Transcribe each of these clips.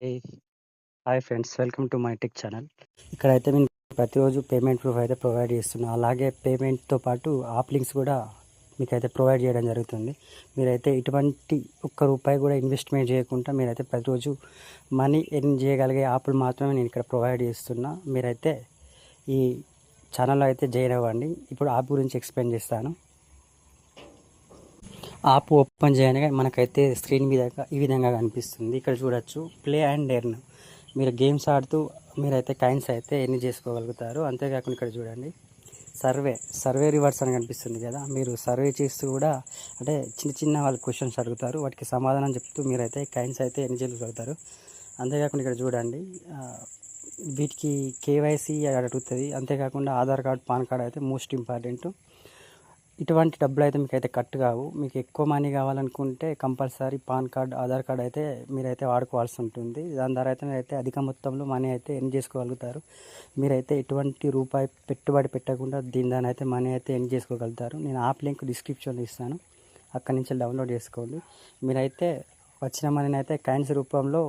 A hi friends, welcome to my tech channel. ఇక్కడైతే నేను ప్రతిరోజు పేమెంట్ ప్రూఫ్ అయితే ప్రొవైడ్ చేస్తున్నాను. అలాగే పేమెంట్తో పాటు యాప్ లింక్స్ కూడా మీకైతే ప్రొవైడ్ చేయడం జరుగుతుంది. మీరైతే ఎటువంటి ఒక్క రూపాయి కూడా ఇన్వెస్ట్మెంట్ చేయకుండా మీరైతే ప్రతిరోజు మనీ ఎర్న్ చేయగలిగే యాప్లు మాత్రమే నేను ఇక్కడ ప్రొవైడ్ చేస్తున్నా. మీరైతే ఈ ఛానల్లో అయితే జాయిన్ అవ్వండి. ఇప్పుడు యాప్ గురించి ఎక్స్ప్లెయిన్ చేస్తాను. యాప్ ఓపెన్ చేయగానే మనకైతే స్క్రీన్ మీద ఈ విధంగా కనిపిస్తుంది. ఇక్కడ చూడొచ్చు ప్లే అండ్ ఎర్న్. మీరు గేమ్స్ ఆడుతూ మీరైతే కాయిన్స్ అయితే ఎర్న్ చేసుకోగలుగుతారు. అంతేకాకుండా ఇక్కడ చూడండి సర్వే రివర్స్ అని కనిపిస్తుంది కదా. మీరు సర్వే చేస్తూ కూడా అంటే చిన్న చిన్న వాళ్ళు క్వశ్చన్స్ అడుగుతారు, వాటికి సమాధానం చెప్తూ మీరైతే కాయిన్స్ అయితే ఎర్న్ చేయగలుగుతారు. అంతేకాకుండా ఇక్కడ చూడండి వీటికి కేవైసీ అడుగుతుంది. అంతేకాకుండా ఆధార్ కార్డ్, పాన్ కార్డ్ అయితే మోస్ట్ ఇంపార్టెంట్. ఇటువంటి డబ్బులు అయితే మీకు అయితే కట్ కావు. మీకు ఎక్కువ మనీ కావాలనుకుంటే compulsory pan card, Aadhaar card అయితే మీరైతే వాడుకోవాల్సి ఉంటుంది. దాని ద్వారా అయితే మీరైతే అధిక మొత్తంలో మనీ అయితే ఎర్న్ చేసుకోగలుగుతారు. మీరైతే ఎటువంటి రూపాయి పెట్టుబడి పెట్టకుండా దాని అయితే మనీ అయితే ఎర్న్ చేసుకోగలుగుతారు. నేను యాప్ లింక్ డిస్క్రిప్షన్లో ఇస్తాను, అక్కడి నుంచి డౌన్లోడ్ చేసుకోండి. మీరైతే వచ్చిన మనీని అయితే కాయిన్స్ రూపంలో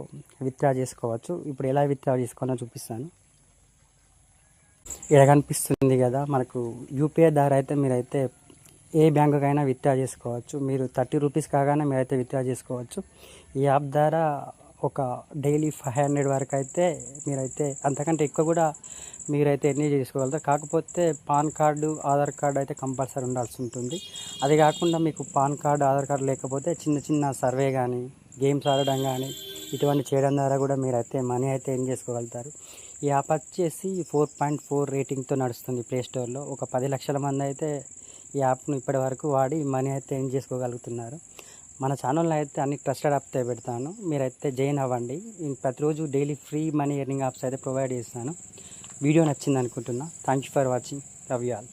విత్డ్రా చేసుకోవచ్చు. ఇప్పుడు ఎలా విత్డ్రా చేసుకోవాలో చూపిస్తాను. ఇక్కడ కనిపిస్తుంది కదా మనకు యూపీఐ ద్వారా అయితే మీరైతే ఏ బ్యాంకుకైనా విత్డ్రా చేసుకోవచ్చు. మీరు 30 రూపీస్ కాగానే మీరైతే విత్డ్రా చేసుకోవచ్చు. ఈ యాప్ ద్వారా ఒక డైలీ 500 వరకు అయితే మీరైతే అంతకంటే ఎక్కువ కూడా మీరైతే ఎర్న్ చేసుకోగలుగుతారు. కాకపోతే పాన్ కార్డు, ఆధార్ కార్డు అయితే కంపల్సరీ ఉండాల్సి ఉంటుంది. అది కాకుండా మీకు పాన్ కార్డు, ఆధార్ కార్డు లేకపోతే చిన్న చిన్న సర్వే కానీ, గేమ్స్ ఆడడం కానీ ఇటువంటి చేయడం ద్వారా కూడా మీరైతే మనీ అయితే ఎర్న్ చేసుకోగలుగుతారు. ఈ యాప్ వచ్చేసి 4.4 రేటింగ్తో నడుస్తుంది ప్లే స్టోర్లో. ఒక 10 లక్షల మంది అయితే ఈ యాప్ను ఇప్పటి వరకు వాడి మనీ అయితే ఎర్న్ చేసుకోగలుగుతున్నారు. మన ఛానల్లో అయితే అన్ని ట్రస్టెడ్ యాప్తో పెడతాను, మీరైతే జాయిన్ అవ్వండి. నేను ప్రతిరోజు daily free money earning apps అయితే ప్రొవైడ్ చేస్తాను. వీడియో నచ్చింది అనుకుంటున్నా. Thank you for watching. Love you all.